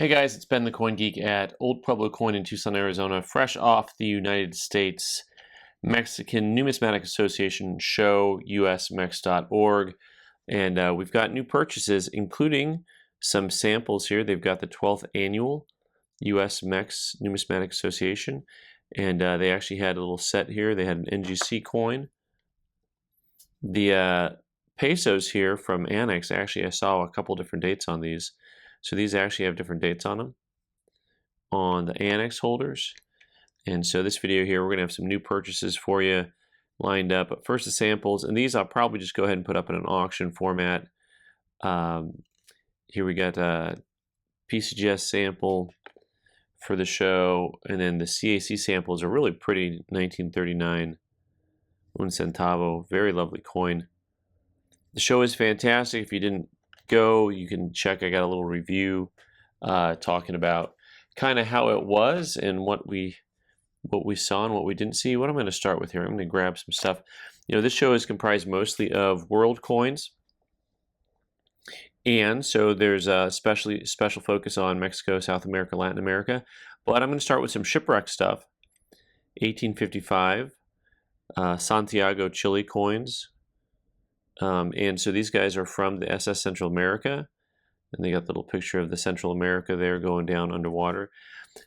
Hey guys, it's Ben the Coin Geek at Old Pueblo Coin in Tucson, Arizona, fresh off the United States Mexican Numismatic Association show, USMEX.org. And we've got new purchases, including some samples here. They've got the 12th annual USMEX Numismatic Association, and they actually had a little set here. They had an NGC coin. The pesos here from Annex, actually I saw a couple different dates on these. So these actually have different dates on them on the Annex holders. And so this video here, we're going to have some new purchases for you lined up. But first the samples, and these I'll probably just go ahead and put up in an auction format. Here we got a PCGS sample for the show, and then the CAC samples are really pretty. 1939 un centavo, very lovely coin. The show is fantastic. If you didn't go, you can check. I got a little review talking about kind of how it was and what we saw and what we didn't see. What I'm going to start with here, I'm going to grab some stuff. You know, this show is comprised mostly of world coins, and so there's a special focus on Mexico, South America, Latin America. But I'm going to start with some Shipwreck stuff. 1855 Santiago, Chile coins. And so these guys are from the SS Central America, and they got the little picture of the Central America there going down underwater.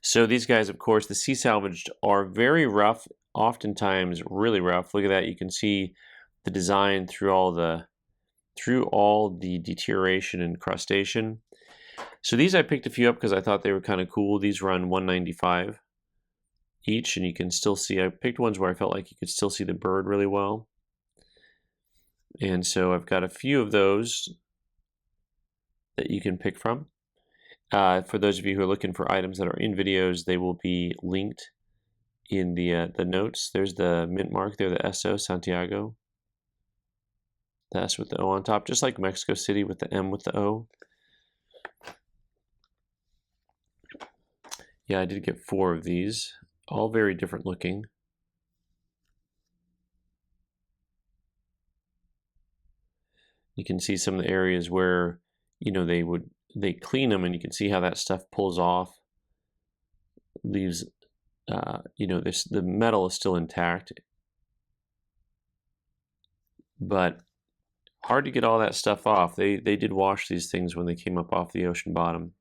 So these guys, of course, the sea salvaged are very rough, oftentimes really rough. Look at that. You can see the design through all the deterioration and crustation. So these I picked a few up because I thought they were kind of cool. These run $195 each, and you can still see, I picked ones where I felt like you could still see the bird really well. And so I've got a few of those that you can pick from. For those of you who are looking for items that are in videos, they will be linked in the notes. There's the mint mark there, the SO, Santiago. The S with the O on top, just like Mexico City with the M with the O. Yeah, I did get 4 of these, all very different looking. You can see some of the areas where, you know, they clean them, and you can see how that stuff pulls off, leaves, you know, the metal is still intact, but hard to get all that stuff off. They did wash these things when they came up off the ocean bottom.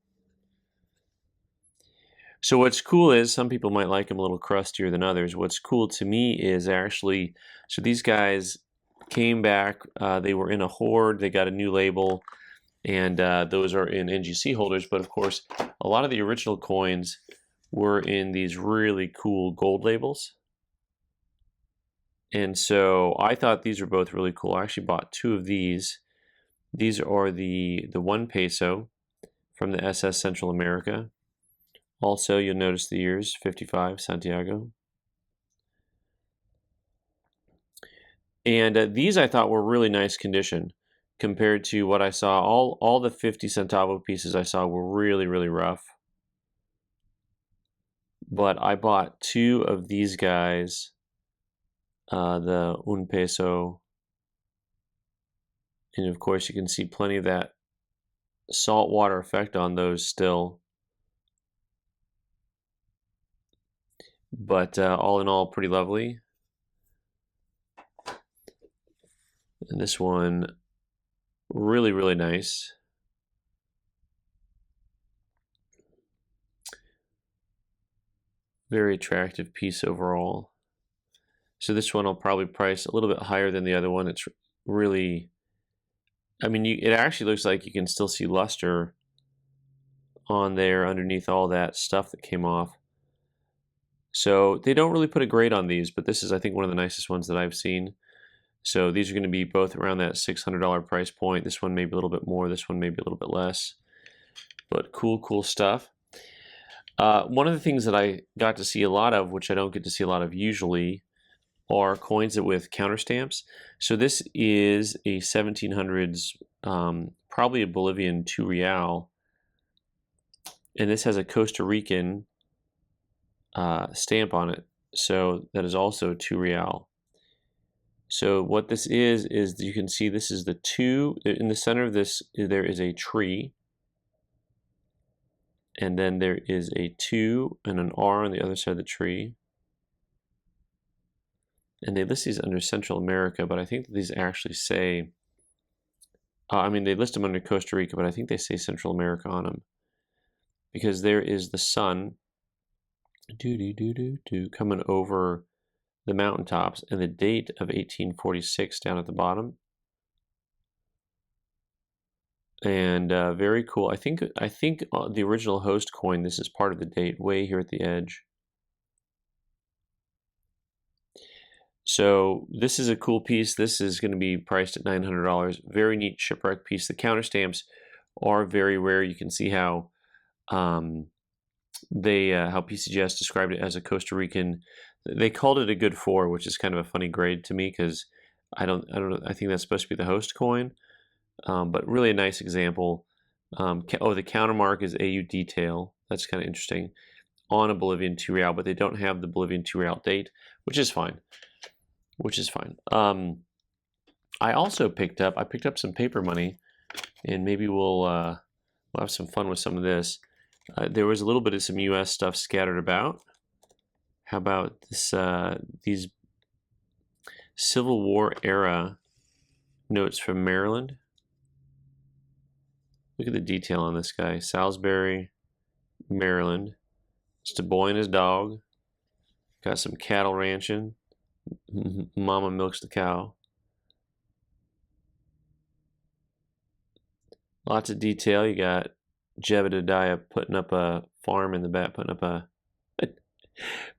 So what's cool is some people might like them a little crustier than others. What's cool to me is actually, so these guys came back, they were in a hoard, they got a new label, and those are in NGC holders. But of course, a lot of the original coins were in these really cool gold labels. And so I thought these were both really cool. I actually bought 2 of these. These are the 1 peso from the SS Central America. Also, you'll notice the years, 55 Santiago. And these I thought were really nice condition compared to what I saw. All the 50 centavo pieces I saw were really, really rough. But I bought 2 of these guys, the un peso. And of course, you can see plenty of that saltwater effect on those still. But all in all, pretty lovely. And this one, really, really nice. Very attractive piece overall. So this one I'll probably price a little bit higher than the other one. It's really, I mean, it actually looks like you can still see luster on there underneath all that stuff that came off. So they don't really put a grade on these, but this is, I think, one of the nicest ones that I've seen. So these are going to be both around that $600 price point. This one maybe a little bit more, this one maybe a little bit less. But cool, cool stuff. One of the things that I got to see a lot of, which I don't get to see a lot of usually, are coins with counterstamps. So this is a 1700s, probably a Bolivian 2 real. And this has a Costa Rican stamp on it. So that is also 2 real. So what this is you can see this is the 2, in the center of this there is a tree. And then there is a 2 and an R on the other side of the tree. And they list these under Central America, but I think that these actually say, I mean, they list them under Costa Rica, but I think they say Central America on them. Because there is the sun coming over the mountaintops, and the date of 1846 down at the bottom. And very cool. I think the original host coin, this is part of the date way here at the edge. So this is a cool piece. This is going to be priced at $900. Very neat shipwreck piece. The counterstamps are very rare. You can see how how PCGS described it as a Costa Rican. They called it a good 4, which is kind of a funny grade to me because I don't know. I think that's supposed to be the host coin, but really a nice example. The countermark is AU detail. That's kind of interesting on a Bolivian 2 real, but they don't have the Bolivian 2 real date, which is fine. I also picked up some paper money, and maybe we'll have some fun with some of this. There was a little bit of some U.S. stuff scattered about. How about this? These Civil War era notes from Maryland. Look at the detail on this guy. Salisbury, Maryland. It's a boy and his dog. Got some cattle ranching. Mama milks the cow. Lots of detail. You got Jebediah putting up a farm in the back,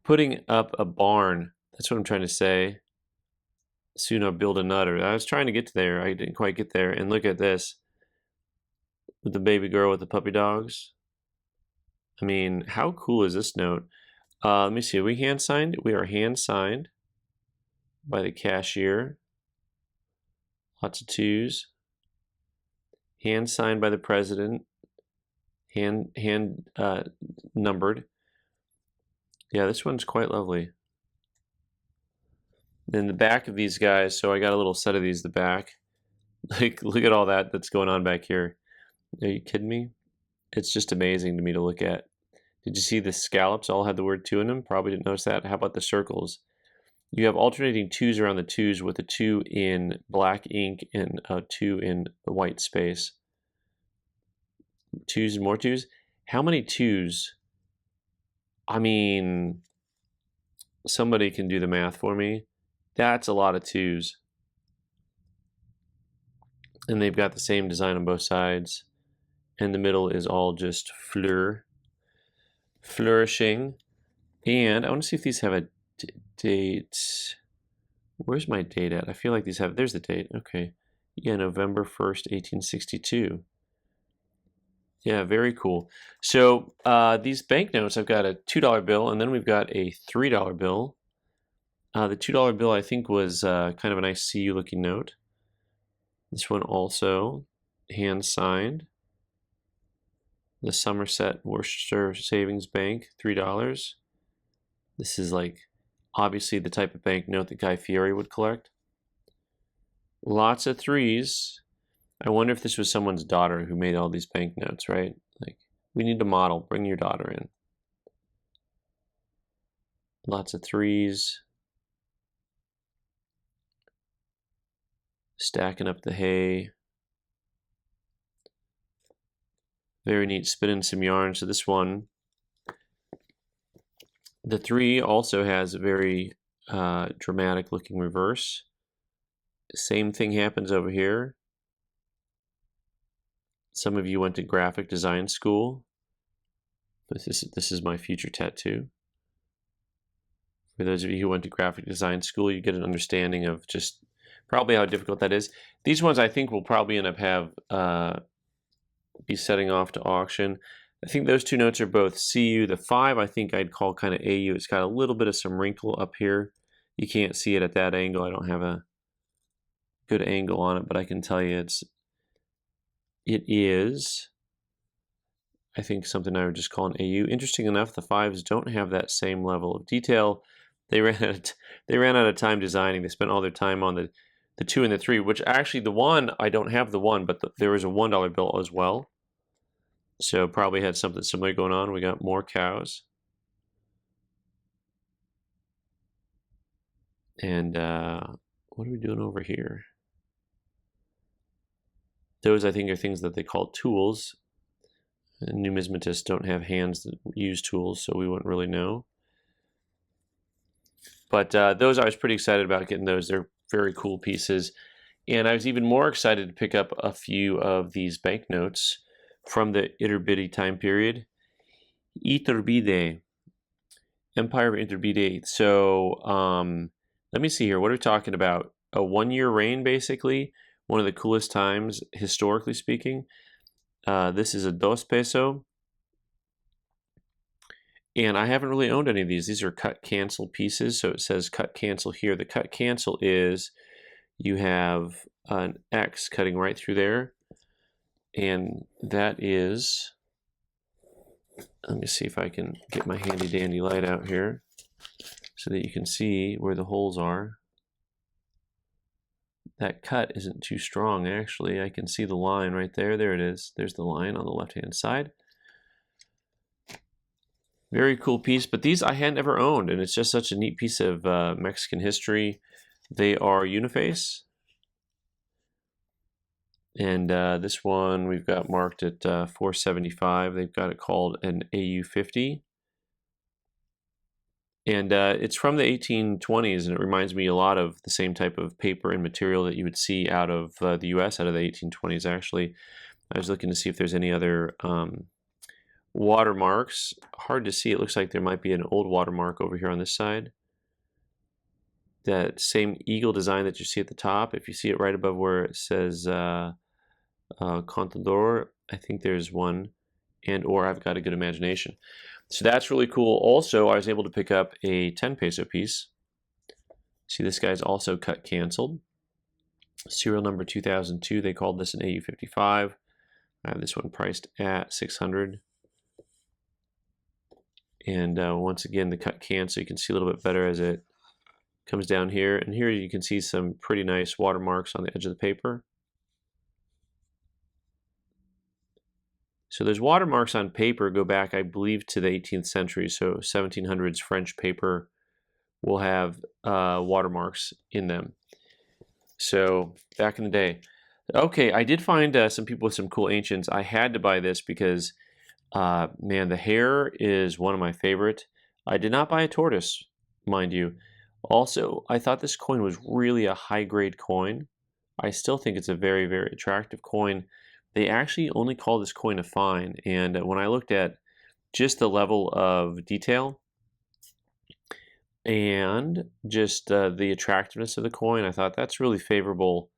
putting up a barn. That's what I'm trying to say. Soon I'll build a nutter. I was trying to get to there. I didn't quite get there. And look at this. With the baby girl with the puppy dogs. I mean, how cool is this note? Let me see. Are we hand signed? We are hand signed by the cashier. Lots of 2s. Hand signed by the president. Hand numbered. Yeah, this one's quite lovely. Then the back of these guys, so I got a little set of these, the back. Like, look at all that's going on back here. Are you kidding me? It's just amazing to me to look at. Did you see the scallops all had the word 2 in them? Probably didn't notice that. How about the circles? You have alternating 2s around the 2s with a 2 in black ink and a 2 in the white space. 2s and more 2s. How many 2s? I mean, somebody can do the math for me. That's a lot of 2s. And they've got the same design on both sides. And the middle is all just flourishing. And I want to see if these have a date. Where's my date at? I feel like these have, there's the date. Okay. Yeah, November 1st, 1862. Yeah, very cool. So these banknotes, I've got a $2 bill, and then we've got a $3 bill. The $2 bill, I think, was kind of a nice CU looking note. This one also hand signed. The Somerset Worcester Savings Bank, $3. This is like obviously the type of banknote that Guy Fieri would collect. Lots of 3s. I wonder if this was someone's daughter who made all these banknotes, right? Like, we need a model. Bring your daughter in. Lots of 3s. Stacking up the hay. Very neat. Spinning some yarn. So this one, the 3 also has a very dramatic looking reverse. Same thing happens over here. Some of you went to graphic design school. This is my future tattoo. For those of you who went to graphic design school, you get an understanding of just probably how difficult that is. These ones I think will probably end up be setting off to auction. I think those 2 notes are both CU. The 5 I think I'd call kind of AU. It's got a little bit of some wrinkle up here. You can't see it at that angle. I don't have a good angle on it, but I can tell you it is, I think, something I would just call an AU. Interesting enough, the 5s don't have that same level of detail. They ran out of time designing. They spent all their time on the 2 and the 3, which actually the 1, I don't have the 1, but there is a $1 bill as well. So probably had something similar going on. We got more cows. And what are we doing over here? Those, I think, are things that they call tools. And numismatists don't have hands that use tools, so we wouldn't really know. But those I was pretty excited about getting those. They're very cool pieces. And I was even more excited to pick up a few of these banknotes from the Iturbide time period. Iturbide, Empire of Iturbide. So let me see here. What are we talking about? A 1-year reign, basically. One of the coolest times, historically speaking. This is a 2 peso. And I haven't really owned any of these. These are cut cancel pieces. So it says cut cancel here. The cut cancel is you have an X cutting right through there. And that is, let me see if I can get my handy dandy light out here so that you can see where the holes are. That cut isn't too strong, actually. I can see the line right there. There it is. There's the line on the left-hand side. Very cool piece, but these I hadn't ever owned, and it's just such a neat piece of Mexican history. They are uniface. And this one we've got marked at 475. They've got it called an AU50. And it's from the 1820s, and it reminds me a lot of the same type of paper and material that you would see out of the US out of the 1820s, actually. I was looking to see if there's any other watermarks. Hard to see. It looks like there might be an old watermark over here on this side. That same eagle design that you see at the top, if you see it right above where it says Contador, I think there's one, and or I've got a good imagination. So that's really cool. Also, I was able to pick up a 10 peso piece. See, this guy's also cut canceled. Serial number 2002. They called this an AU55. I have this one priced at 600. And once again, the cut cancel, you can see a little bit better as it comes down here. And here you can see some pretty nice watermarks on the edge of the paper. So there's watermarks on paper go back, I believe, to the 18th century. So 1700s French paper will have watermarks in them. So back in the day. Okay, I did find some people with some cool ancients. I had to buy this because, man, the hair is one of my favorite. I did not buy a tortoise, mind you. Also, I thought this coin was really a high-grade coin. I still think it's a very, very attractive coin. They actually only call this coin a fine, and when I looked at just the level of detail and just the attractiveness of the coin, I thought that's really favorable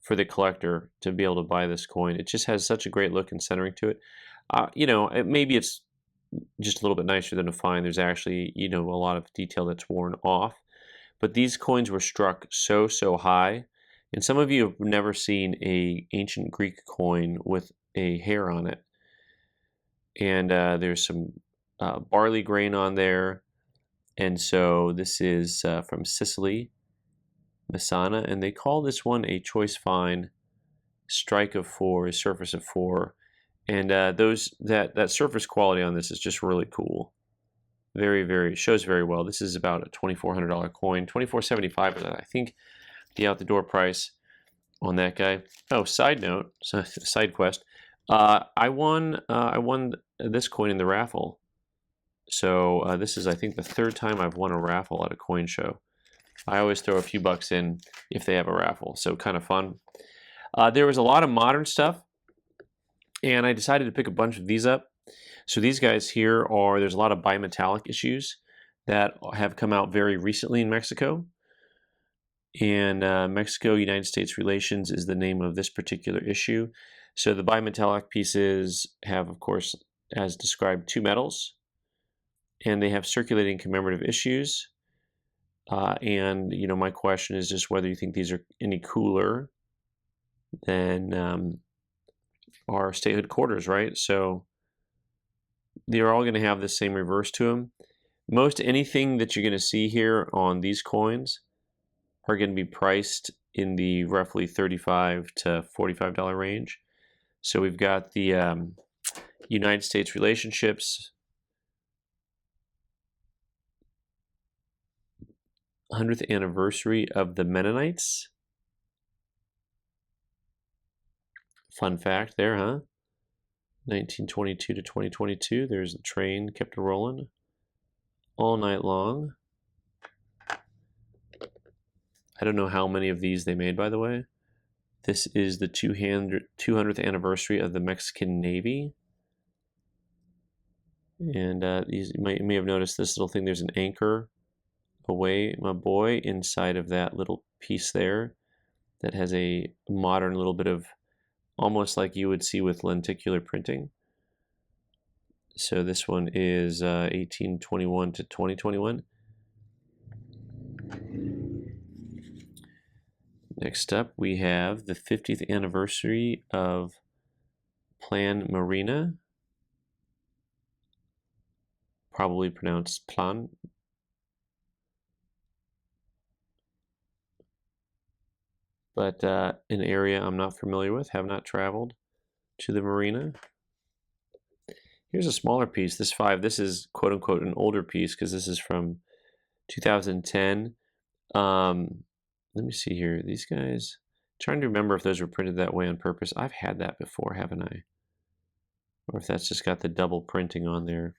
for the collector to be able to buy this coin. It just has such a great look and centering to it. You know, maybe it's just a little bit nicer than a fine. There's actually, you know, a lot of detail that's worn off. But these coins were struck so, so high. And some of you have never seen a ancient Greek coin with a hair on it. And there's some barley grain on there. And so this is from Sicily, Messana. And they call this one a choice fine, strike of 4, surface of 4. And that surface quality on this is just really cool. Very, very, shows very well. This is about a $2,400 coin. $2,475 is, I think, the out the door price on that guy. Oh, side note, side quest. I won this coin in the raffle. So this is, I think, the 3rd time I've won a raffle at a coin show. I always throw a few bucks in if they have a raffle, so kind of fun. There was a lot of modern stuff, and I decided to pick a bunch of these up. So these guys here are, there's a lot of bimetallic issues that have come out very recently in Mexico. And Mexico-United States relations is the name of this particular issue. So the bimetallic pieces have, of course, as described, 2 metals. And they have circulating commemorative issues. And, you know, my question is just whether you think these are any cooler than our statehood quarters, right? So they're all going to have the same reverse to them. Most anything that you're going to see here on these coins are going to be priced in the roughly $35 to $45 range. So we've got the United States relationships. 100th anniversary of the Mennonites. Fun fact there, huh? 1922 to 2022. There's the train, kept it rolling all night long. I don't know how many of these they made, by the way. This is the 200th anniversary of the Mexican Navy. And you may have noticed this little thing. There's an anchor away, my boy, inside of that little piece there that has a modern little bit of, almost like you would see with lenticular printing. So this one is 1821 to 2021. Next up, we have the 50th anniversary of Plan Marina, probably pronounced Plan. But an area I'm not familiar with, have not traveled to the marina. Here's a smaller piece, this 5. This is quote unquote an older piece because this is from 2010. Let me see here. These guys, trying to remember if those were printed that way on purpose. I've had that before, haven't I? Or if that's just got the double printing on there.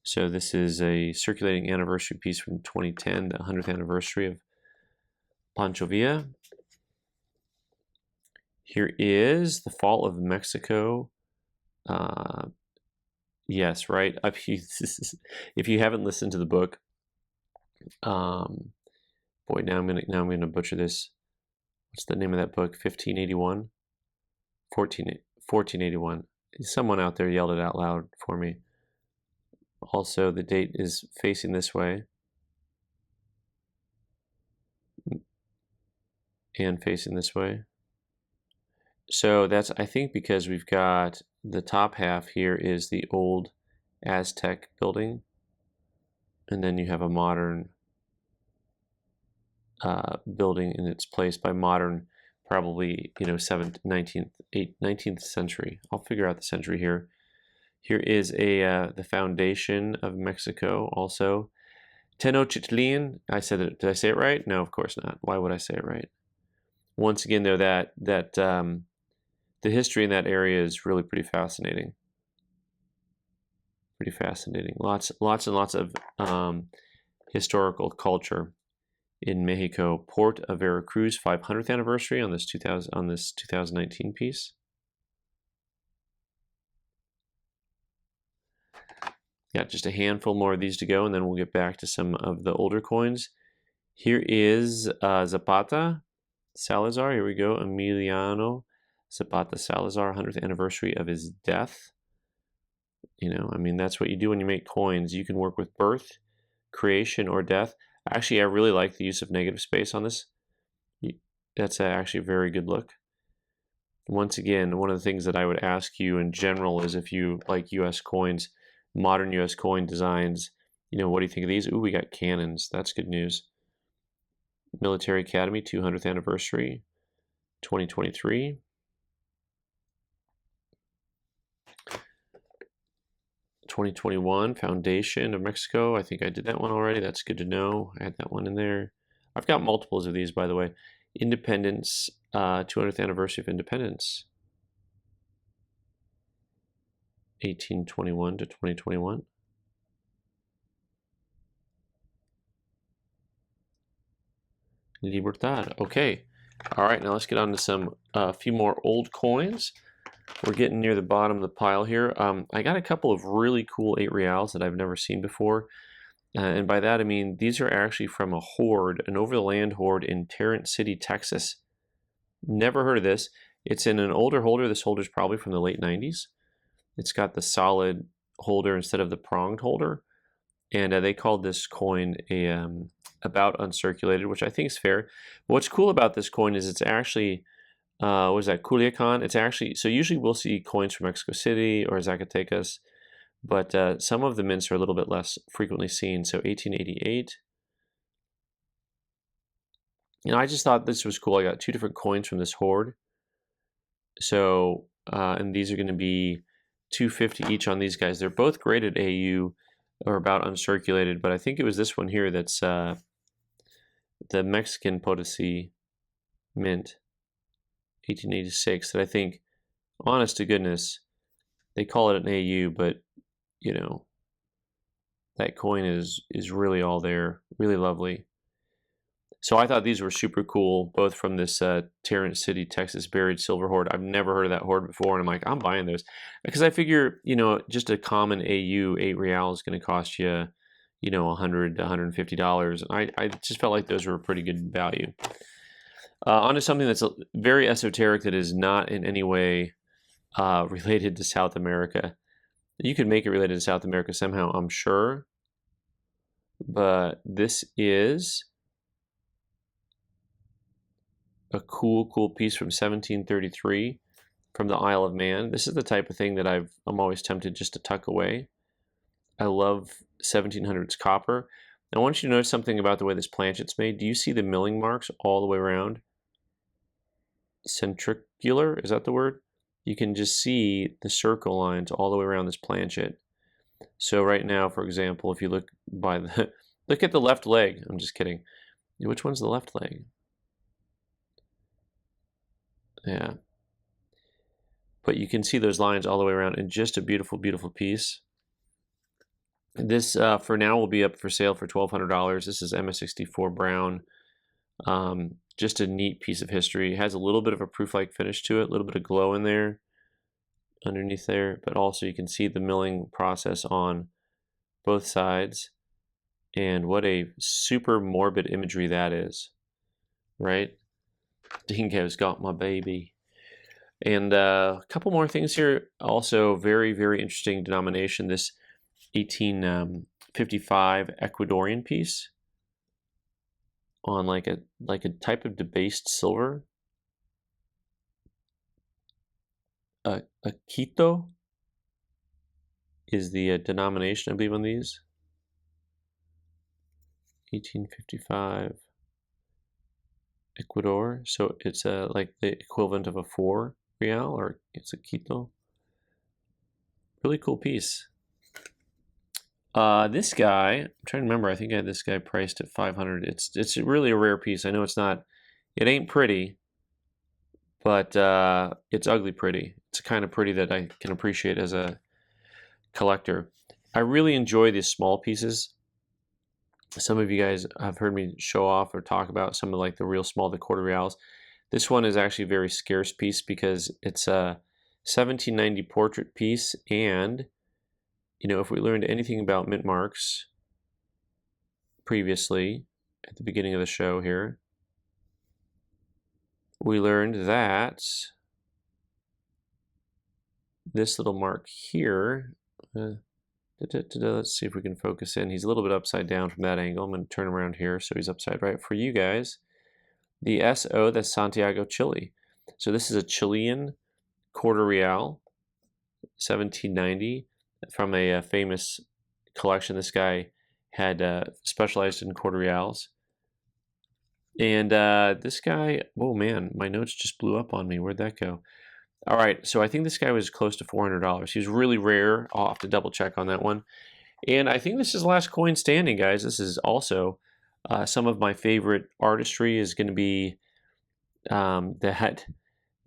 So this is a circulating anniversary piece from 2010, the 100th anniversary of Pancho Villa. Here is the fall of Mexico. Yes, right. If you haven't listened to the book, boy, now I'm gonna butcher this. What's the name of that book? 1581? 1481. Someone out there yelled it out loud for me. Also, the date is facing this way and facing this way. So that's, I think, because we've got the top half here is the old Aztec building, and then you have a modern building in its place. By modern, probably 19th century. I'll figure out the century here. Here is the foundation of Mexico. Also, Tenochtitlan. I said it. Did I say it right? No, of course not. Why would I say it right? Once again, though, that the history in that area is really pretty fascinating. Pretty fascinating. Lots and lots of historical culture in Mexico. Port of Veracruz 500th anniversary on this 2019 piece. Yeah, just a handful more of these to go, and then we'll get back to some of the older coins. Here is Zapata Salazar. Here we go. Emiliano Zapata Salazar, 100th anniversary of his death. I mean, that's what you do when you make coins. You can work with birth, creation, or death. Actually, I really like the use of negative space on this. That's actually a very good look. Once again, one of the things that I would ask you in general is if you like U.S. coins, modern U.S. coin designs, what do you think of these? Ooh, we got cannons. That's good news. Military Academy, 200th anniversary, 2023. '21 Foundation of Mexico. I think I did that one already. That's good to know. I had that one in there. I've got multiples of these, by the way. Independence, 200th anniversary of independence. 1821 to 2021. Libertad. Okay. All right, now let's get on to some few more old coins. We're getting near the bottom of the pile here. I got a couple of really cool 8 reals that I've never seen before. And by that, I mean, these are actually from a hoard, an over-the-land hoard in Tarrant City, Texas. Never heard of this. It's in an older holder. This holder is probably from the late 90s. It's got the solid holder instead of the pronged holder. And they called this coin a about uncirculated, which I think is fair. What's cool about this coin is it's actually, what is that, Culiacan? It's actually, so usually we'll see coins from Mexico City or Zacatecas, but some of the mints are a little bit less frequently seen. So 1888. I just thought this was cool. I got 2 different coins from this hoard. So and these are going to be $2.50 each on these guys. They're both graded AU or about uncirculated, but I think it was this one here that's the Mexican Potosi mint, 1886, that I think, honest to goodness, they call it an AU, but you know, that coin is really all there, really lovely. So I thought these were super cool, both from this Tarrant City, Texas buried silver hoard. I've never heard of that hoard before, and I'm like, I'm buying those because I figure, you know, just a common AU 8 real is going to cost you, you know, $100 to $150. And I just felt like those were a pretty good value. On to something that's very esoteric that is not in any way related to South America. You could make it related to South America somehow, I'm sure. But this is a cool piece from 1733 from the Isle of Man. This is the type of thing that I'm always tempted just to tuck away. I love 1700s copper. I want you to notice something about the way this planchet's made. Do you see the milling marks all the way around? Centricular, is that the word? You can just see the circle lines all the way around this planchet. So right now, for example, if you look by the look at the left leg. I'm just kidding. Which one's the left leg? Yeah. But you can see those lines all the way around, and just a beautiful, beautiful piece. This, for now, will be up for sale for $1,200. This is MS64 brown. Just a neat piece of history. It has a little bit of a proof-like finish to it, a little bit of glow in there, underneath there, but also you can see the milling process on both sides. And what a super morbid imagery that is, right? Dingo's got my baby. And a couple more things here. Also, very, very interesting denomination. This 1855 Ecuadorian piece on like a type of debased silver. A Quito is the denomination, I believe, on these. 1855 Ecuador. So it's like the equivalent of a 4 real, or it's a Quito. Really cool piece. This guy, I'm trying to remember, I think I had this guy priced at 500. It's really a rare piece. I know it's not, it ain't pretty, but it's ugly pretty. It's the kind of pretty that I can appreciate as a collector. I really enjoy these small pieces. Some of you guys have heard me show off or talk about some of like the real small, the quarter reals. This one is actually a very scarce piece because it's a 1790 portrait piece, and you know, if we learned anything about mint marks previously at the beginning of the show here, we learned that this little mark here, let's see if we can focus in. He's a little bit upside down from that angle. I'm going to turn around here so he's upside right for you guys. The SO, that's Santiago, Chile. So this is a Chilean quarter real, 1790, from a famous collection. This guy had specialized in quarter reals. And this guy, oh man, my notes just blew up on me. Where'd that go? All right, so I think this guy was close to $400. He was really rare. I'll have to double check on that one. And I think this is the last coin standing, guys. This is also some of my favorite artistry is going to be that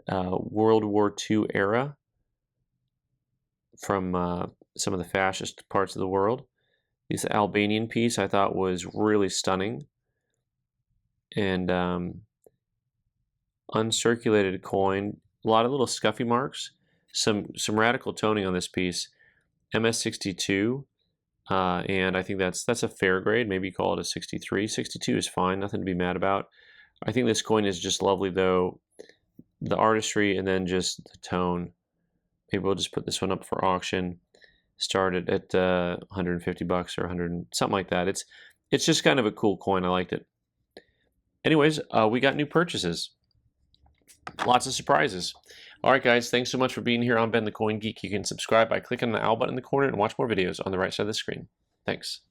World War II era from some of the fascist parts of the world. This Albanian piece I thought was really stunning. And uncirculated coin, a lot of little scuffy marks, some radical toning on this piece. MS62, and I think that's a fair grade. Maybe call it a 63. 62 is fine, nothing to be mad about. I think this coin is just lovely though. The artistry and then just the tone. Maybe we'll just put this one up for auction. Started at 150 bucks or 100, something like that. It's just kind of a cool coin. I liked it. Anyways, we got new purchases. Lots of surprises. All right, guys, thanks so much for being here. I'm Ben the Coin Geek. You can subscribe by clicking on the owl button in the corner and watch more videos on the right side of the screen. Thanks.